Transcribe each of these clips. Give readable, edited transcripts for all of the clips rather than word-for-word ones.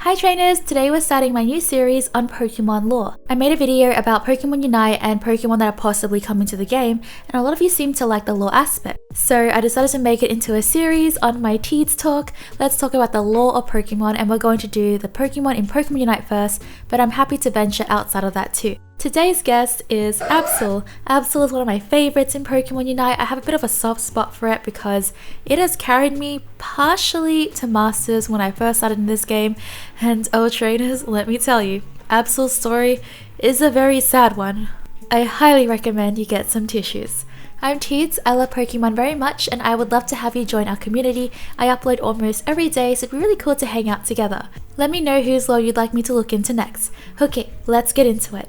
Hi trainers, today we're starting my new series on Pokemon lore. I made a video about Pokemon Unite and Pokemon that are possibly coming to the game, and a lot of you seem to like the lore aspect. So I decided to make it into a series on my TeedsTalk. Let's talk about the lore of Pokemon, and we're going to do the Pokemon in Pokemon Unite first, but I'm happy to venture outside of that too. Today's guest is Absol. Absol is one of my favorites in Pokemon Unite. I have a bit of a soft spot for it because it has carried me partially to Masters when I first started in this game. And oh trainers, let me tell you, Absol's story is a very sad one. I highly recommend you get some tissues. I'm Teeds, I love Pokemon very much and I would love to have you join our community. I upload almost every day, so it'd be really cool to hang out together. Let me know whose lore you'd like me to look into next. Okay, let's get into it.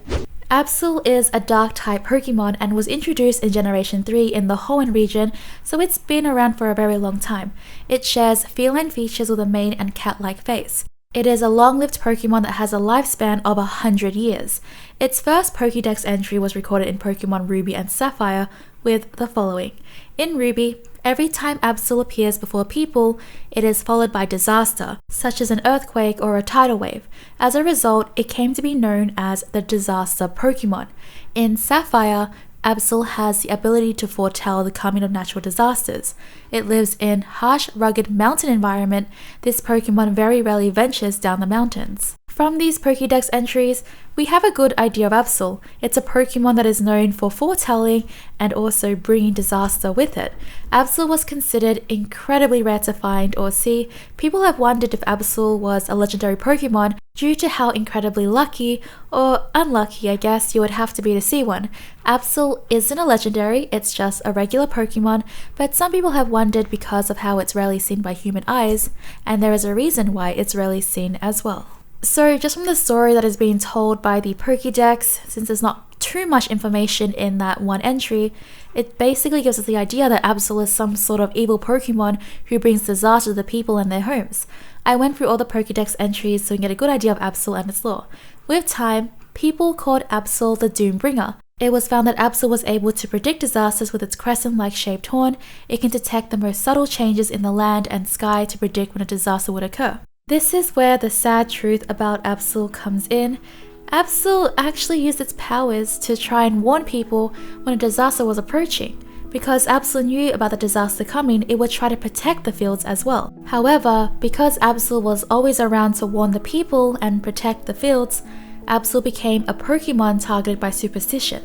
Absol is a dark type Pokemon and was introduced in Generation 3 in the Hoenn region, so it's been around for a very long time. It shares feline features with a mane and cat-like face. It is a long-lived Pokemon that has a lifespan of 100 years. Its first Pokédex entry was recorded in Pokemon Ruby and Sapphire with the following. In Ruby, every time Absol appears before people, it is followed by disaster, such as an earthquake or a tidal wave. As a result, it came to be known as the Disaster Pokemon. In Sapphire, Absol has the ability to foretell the coming of natural disasters. It lives in harsh, rugged mountain environment. This Pokemon very rarely ventures down the mountains. From these Pokédex entries, we have a good idea of Absol. It's a Pokemon that is known for foretelling and also bringing disaster with it. Absol was considered incredibly rare to find or see. People have wondered if Absol was a legendary Pokemon due to how incredibly lucky, or unlucky I guess you would have to be to see one. Absol isn't a legendary, it's just a regular Pokemon, but some people have wondered because of how it's rarely seen by human eyes, and there is a reason why it's rarely seen as well. So just from the story that is being told by the Pokédex, since there's not too much information in that one entry, it basically gives us the idea that Absol is some sort of evil Pokemon who brings disaster to the people and their homes. I went through all the Pokédex entries so we can get a good idea of Absol and its lore. With time, people called Absol the Doombringer. It was found that Absol was able to predict disasters with its crescent-like shaped horn. It can detect the most subtle changes in the land and sky to predict when a disaster would occur. This is where the sad truth about Absol comes in. Absol actually used its powers to try and warn people when a disaster was approaching. Because Absol knew about the disaster coming, it would try to protect the fields as well. However, because Absol was always around to warn the people and protect the fields, Absol became a Pokemon targeted by superstition.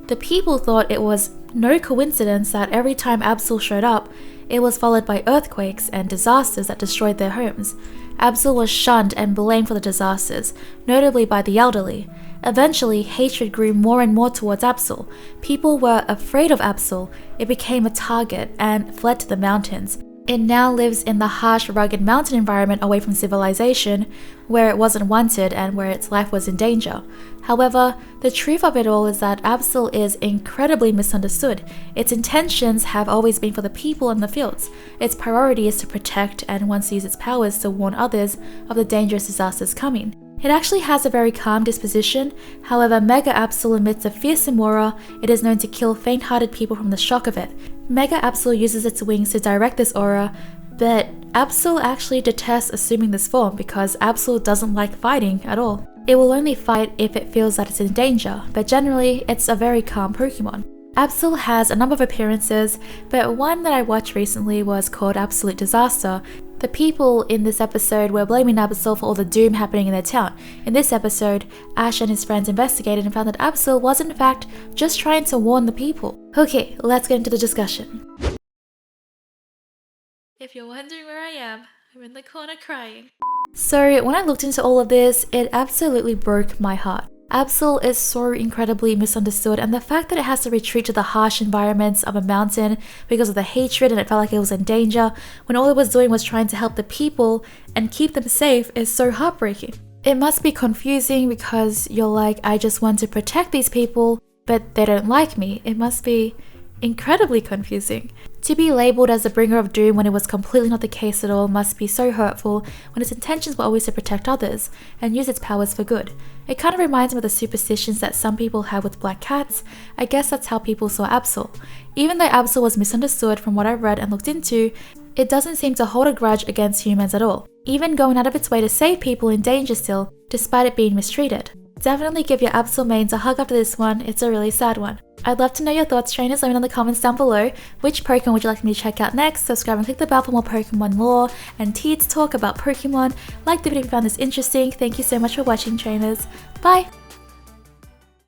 The people thought it was no coincidence that every time Absol showed up, it was followed by earthquakes and disasters that destroyed their homes. Absol was shunned and blamed for the disasters, notably by the elderly. Eventually, hatred grew more and more towards Absol. People were afraid of Absol. It became a target and fled to the mountains. It now lives in the harsh, rugged mountain environment away from civilization, where it wasn't wanted and where its life was in danger. However, the truth of it all is that Absol is incredibly misunderstood. Its intentions have always been for the people in the fields. Its priority is to protect and wants to use its powers to warn others of the dangerous disasters coming. It actually has a very calm disposition. However, Mega Absol emits a fearsome aura. It is known to kill faint-hearted people from the shock of it. Mega Absol uses its wings to direct this aura, but Absol actually detests assuming this form because Absol doesn't like fighting at all. It will only fight if it feels that it's in danger, but generally it's a very calm Pokemon. Absol has a number of appearances, but one that I watched recently was called Absolute Disaster. The people in this episode were blaming Absol for all the doom happening in their town. In this episode, Ash and his friends investigated and found that Absol was in fact just trying to warn the people. Okay, let's get into the discussion. If you're wondering where I am, I'm in the corner crying. So when I looked into all of this, it absolutely broke my heart. Absol is so incredibly misunderstood, and the fact that it has to retreat to the harsh environments of a mountain because of the hatred and it felt like it was in danger when all it was doing was trying to help the people and keep them safe is so heartbreaking. It must be confusing because you're like, I just want to protect these people, but they don't like me. It must be incredibly confusing. To be labelled as the bringer of doom when it was completely not the case at all must be so hurtful when its intentions were always to protect others and use its powers for good. It kind of reminds me of the superstitions that some people have with black cats. I guess that's how people saw Absol. Even though Absol was misunderstood from what I read and looked into, It doesn't seem to hold a grudge against humans at all, even going out of its way to save people in danger still, despite it being mistreated. Definitely give your Absol mains a hug after this one, it's a really sad one. I'd love to know your thoughts, trainers. Let me know in the comments down below. Which Pokemon would you like me to check out next? Subscribe and click the bell for more Pokemon lore and TeedsTalk about Pokemon. Like the video if you found this interesting. Thank you so much for watching, trainers. Bye!